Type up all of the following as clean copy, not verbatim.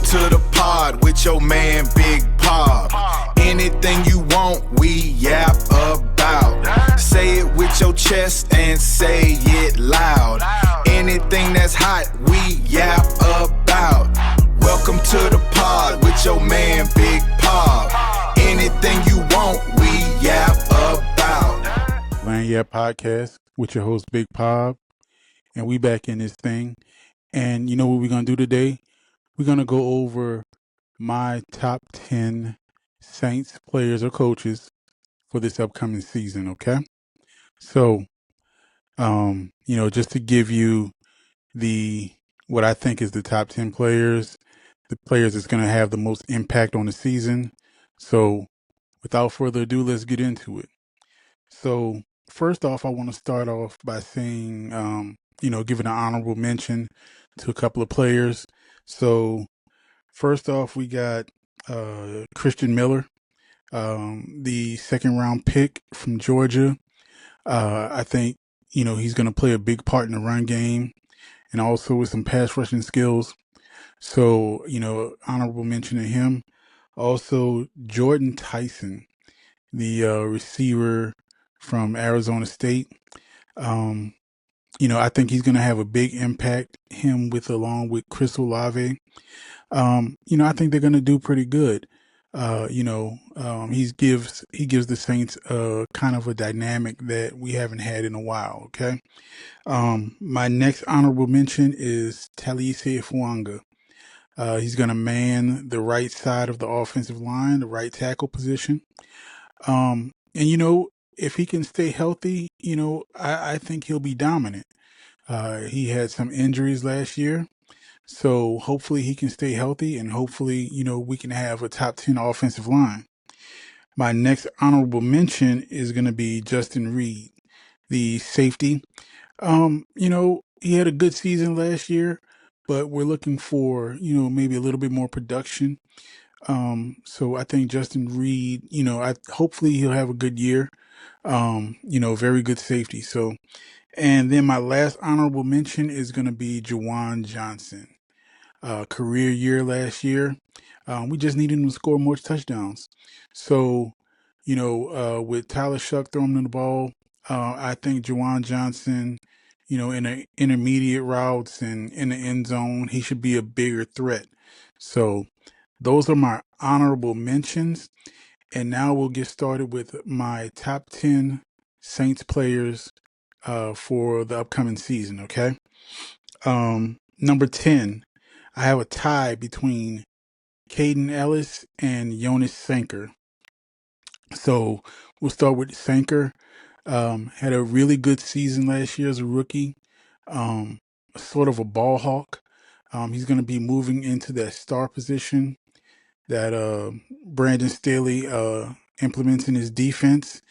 to the pod with your man Big Pop. Anything you want, we yap about. Say it with your chest and say it loud. Anything that's hot, we yap about. Welcome to the pod with your man Big Pop. Anything you want, we yap about. Lanyard Podcast with your host Big Pop, and we back in this thing. And you know what we're gonna do today? We're gonna go over my top 10 Saints players or coaches for this upcoming season. Okay, so just to give you what I think is the top 10 players, the players that's gonna have the most impact on the season. So without further ado, let's get into it. So first off, I want to start off by saying, giving an honorable mention to a couple of players. So first off, we got Christian Miller, the second round pick from Georgia. I think, he's going to play a big part in the run game and also with some pass rushing skills. So, honorable mention to him. Also, Jordan Tyson, the receiver from Arizona State. I think he's going to have a big impact, along with Chris Olave. I think they're going to do pretty good. He gives the Saints kind of a dynamic that we haven't had in a while. Okay. My next honorable mention is Talise Fuanga. He's going to man the right side of the offensive line, the right tackle position. If he can stay healthy, I think he'll be dominant. He had some injuries last year, so hopefully he can stay healthy, and hopefully, we can have a top 10 offensive line. My next honorable mention is going to be Justin Reid, the safety. He had a good season last year, but we're looking for, maybe a little bit more production. So I think Justin Reid, hopefully he'll have a good year. Very good safety. So, and then my last honorable mention is going to be Juwan Johnson. Career year last year. We just needed him to score more touchdowns. So, with Tyler Shuck throwing the ball, I think Juwan Johnson, in the intermediate routes and in the end zone, he should be a bigger threat. So those are my honorable mentions. And now we'll get started with my top 10 Saints players for the upcoming season, okay? Number 10, I have a tie between Caden Ellis and Jonas Sanker. So we'll start with Sanker. Had a really good season last year as a rookie. Sort of a ball hawk. He's going to be moving into that star position that Brandon Staley implements in his defense,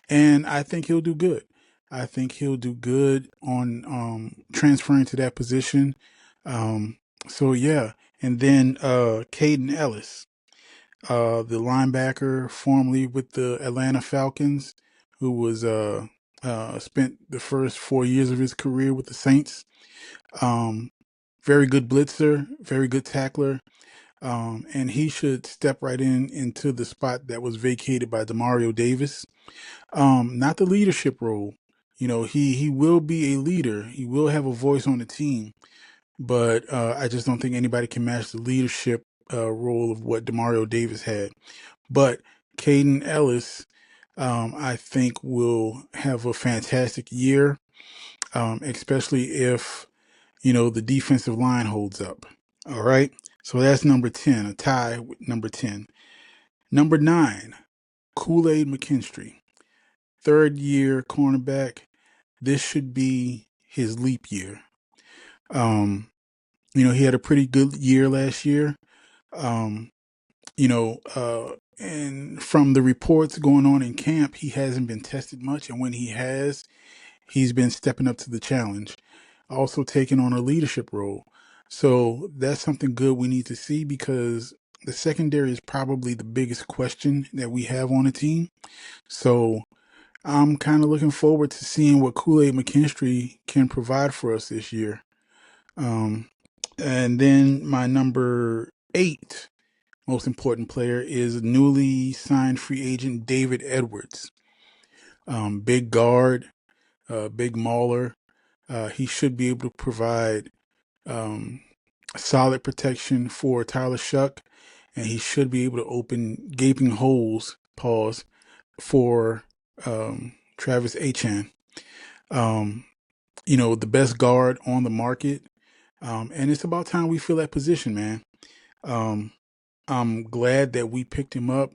and I think he'll do good. I think he'll do good on transferring to that position. So yeah, and then Caden Ellis, the linebacker formerly with the Atlanta Falcons, who was spent the first 4 years of his career with the Saints. Very good blitzer, very good tackler. And he should step right into the spot that was vacated by Demario Davis. Not the leadership role. He will be a leader. He will have a voice on the team, but I just don't think anybody can match the leadership role of what Demario Davis had. But Caden Ellis, I think, will have a fantastic year, especially if the defensive line holds up. All right. So that's number 10, a tie with number 10. Number 9, Kool-Aid McKinstry. Third year cornerback. This should be his leap year. He had a pretty good year last year. And from the reports going on in camp, he hasn't been tested much. And when he has, he's been stepping up to the challenge. Also taking on a leadership role. So that's something good we need to see, because the secondary is probably the biggest question that we have on the team. So I'm kind of looking forward to seeing what Kool-Aid McKinstry can provide for us this year. And then my number 8, most important player, is newly signed free agent David Edwards. Big guard, big mauler. He should be able to provide um, solid protection for Tyler Shuck, and he should be able to open gaping holes, pause, for Travis Achan. Um, the best guard on the market. And it's about time we fill that position, man. Um, I'm glad that we picked him up.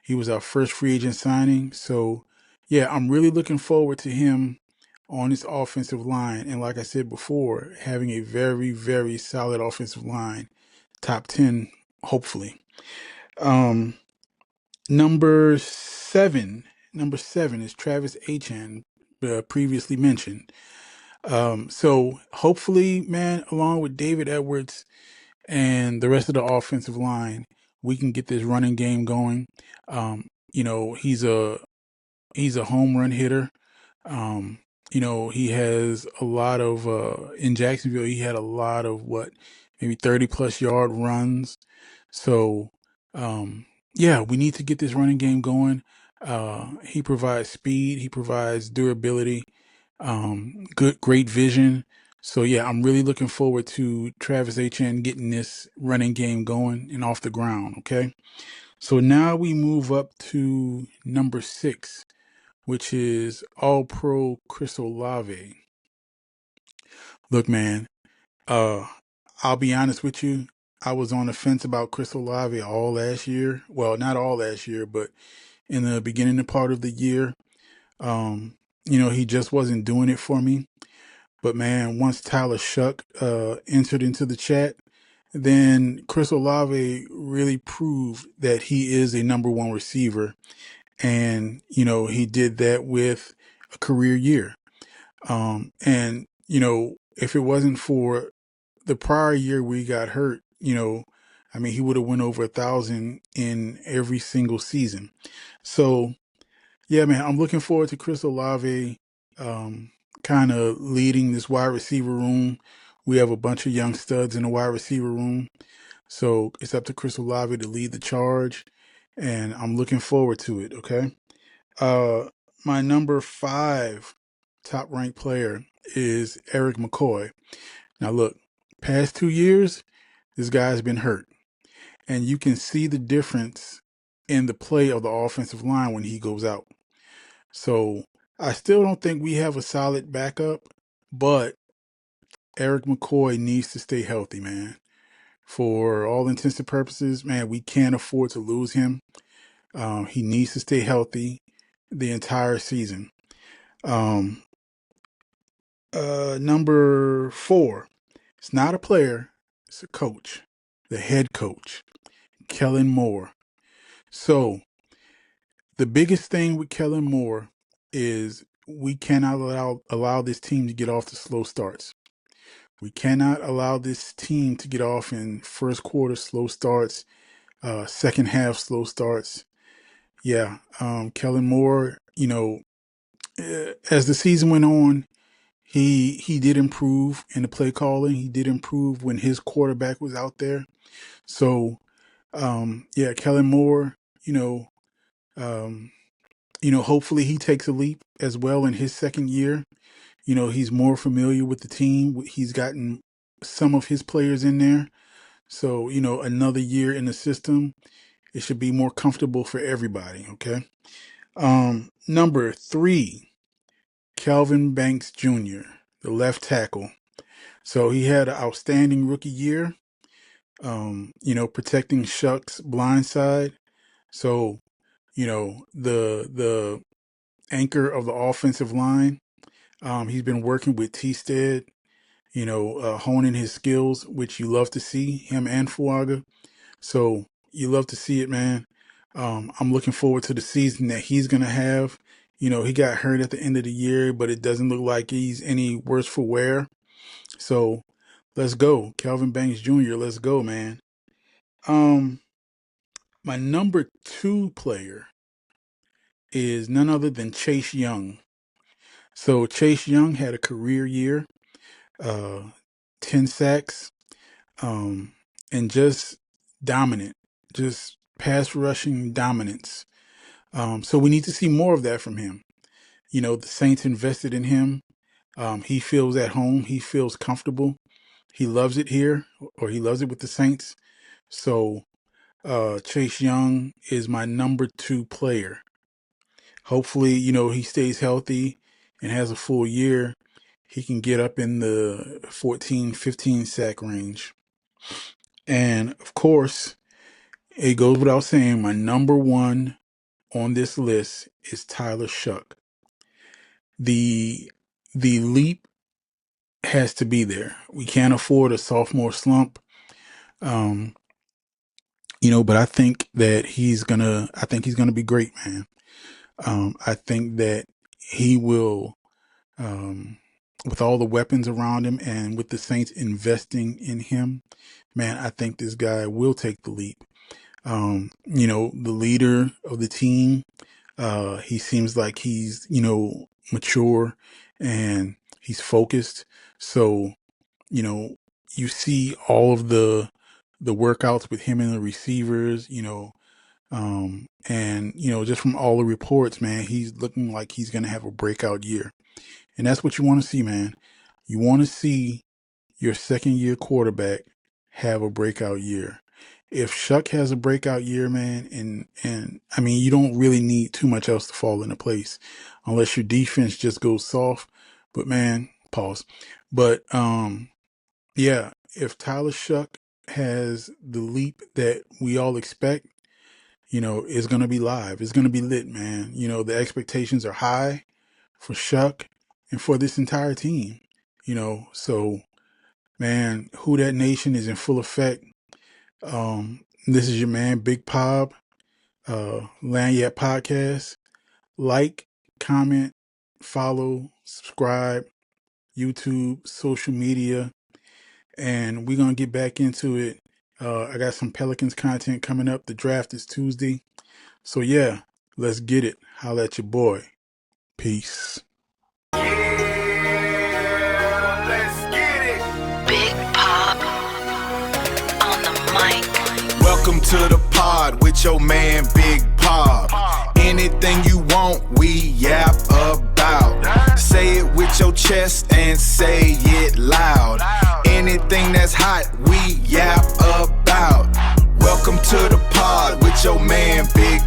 He was our first free agent signing. So, yeah, I'm really looking forward to him on this offensive line. And like I said before, having a very, very solid offensive line, top 10, hopefully. Um, number seven, number 7 is Travis Achan, previously mentioned. So hopefully, man, along with David Edwards and the rest of the offensive line, we can get this running game going. He's a home run hitter. Um, he has a lot of in Jacksonville. He had a lot of maybe 30+ yard runs. So, yeah, we need to get this running game going. He provides speed. He provides durability. Great vision. So yeah, I'm really looking forward to Travis Etienne getting this running game going and off the ground. Okay. So now we move up to number 6, which is All Pro Chris Olave. Look, man, I'll be honest with you. I was on the fence about Chris Olave all last year. Well, not all last year, but in the beginning part of the year. He just wasn't doing it for me. But man, once Tyler Shuck entered into the chat, then Chris Olave really proved that he is a number one receiver. And, he did that with a career year. And, if it wasn't for the prior year where he got hurt, he would have went over 1,000 in every single season. So, yeah, man, I'm looking forward to Chris Olave kind of leading this wide receiver room. We have a bunch of young studs in the wide receiver room. So it's up to Chris Olave to lead the charge. And I'm looking forward to it, okay? My number 5 top ranked player is Eric McCoy. Now, look, past 2 years, this guy's been hurt. And you can see the difference in the play of the offensive line when he goes out. So I still don't think we have a solid backup, but Eric McCoy needs to stay healthy, man. For all intents and purposes, man, we can't afford to lose him. He needs to stay healthy the entire season. Number 4, it's not a player, it's a coach, the head coach, Kellen Moore. So the biggest thing with Kellen Moore is we cannot allow this team to get off the slow starts. We cannot allow this team to get off in first quarter slow starts, second half slow starts. Yeah, Kellen Moore, as the season went on, he did improve in the play calling. He did improve when his quarterback was out there. So, yeah, Kellen Moore, hopefully he takes a leap as well in his second year. He's more familiar with the team. He's gotten some of his players in there. So, another year in the system, it should be more comfortable for everybody. Okay. Number 3, Kelvin Banks Jr., the left tackle. So he had an outstanding rookie year, protecting Shuck's blind side. So, the anchor of the offensive line. He's been working with T-Stead, honing his skills, which you love to see, him and Fuaga. So you love to see it, man. I'm looking forward to the season that he's going to have. He got hurt at the end of the year, but it doesn't look like he's any worse for wear. So let's go. Kelvin Banks Jr., let's go, man. My number 2 player is none other than Chase Young. So Chase Young had a career year, 10 sacks, and just dominant, just pass rushing dominance. So we need to see more of that from him. You know, the Saints invested in him. He feels at home. He feels comfortable. He loves it here, or he loves it with the Saints. So Chase Young is my number 2 player. Hopefully, you know, he stays healthy and has a full year. He can get up in the 14, 15 sack range. And of course, it goes without saying, my number 1 on this list is Tyler Shough. The leap has to be there. We can't afford a sophomore slump. You know, but I think he's gonna be great, man. I think that he will, with all the weapons around him and with the Saints investing in him, man, I think this guy will take the leap. You know, the leader of the team, he seems like he's, you know, mature and he's focused. So, you know, you see all of the workouts with him and the receivers, you know, and you know, just from all the reports, man, he's looking like he's going to have a breakout year. And that's what you want to see, man. You want to see your second year quarterback have a breakout year. If Shough has a breakout year, man, and I mean, you don't really need too much else to fall into place unless your defense just goes soft. But man, pause. But yeah, if Tyler Shough has the leap that we all expect, you know, it's going to be live. It's going to be lit, man. You know, the expectations are high for Shough and for this entire team, you know. So, man, Who Dat Nation is in full effect. This is your man, Big Pob, Lanyard Podcast. Like, comment, follow, subscribe, YouTube, social media, and we're going to get back into it. I got some Pelicans content coming up. The draft is Tuesday. So yeah, let's get it. Holla at your boy. Peace. Yeah, let's get it. Big Pop on the mic. Welcome to the pod with your man Big Pop. Anything you want, we yap about. Say it with your chest and say it loud. Anything that's hot, we yap about. Welcome to the pod with your man Big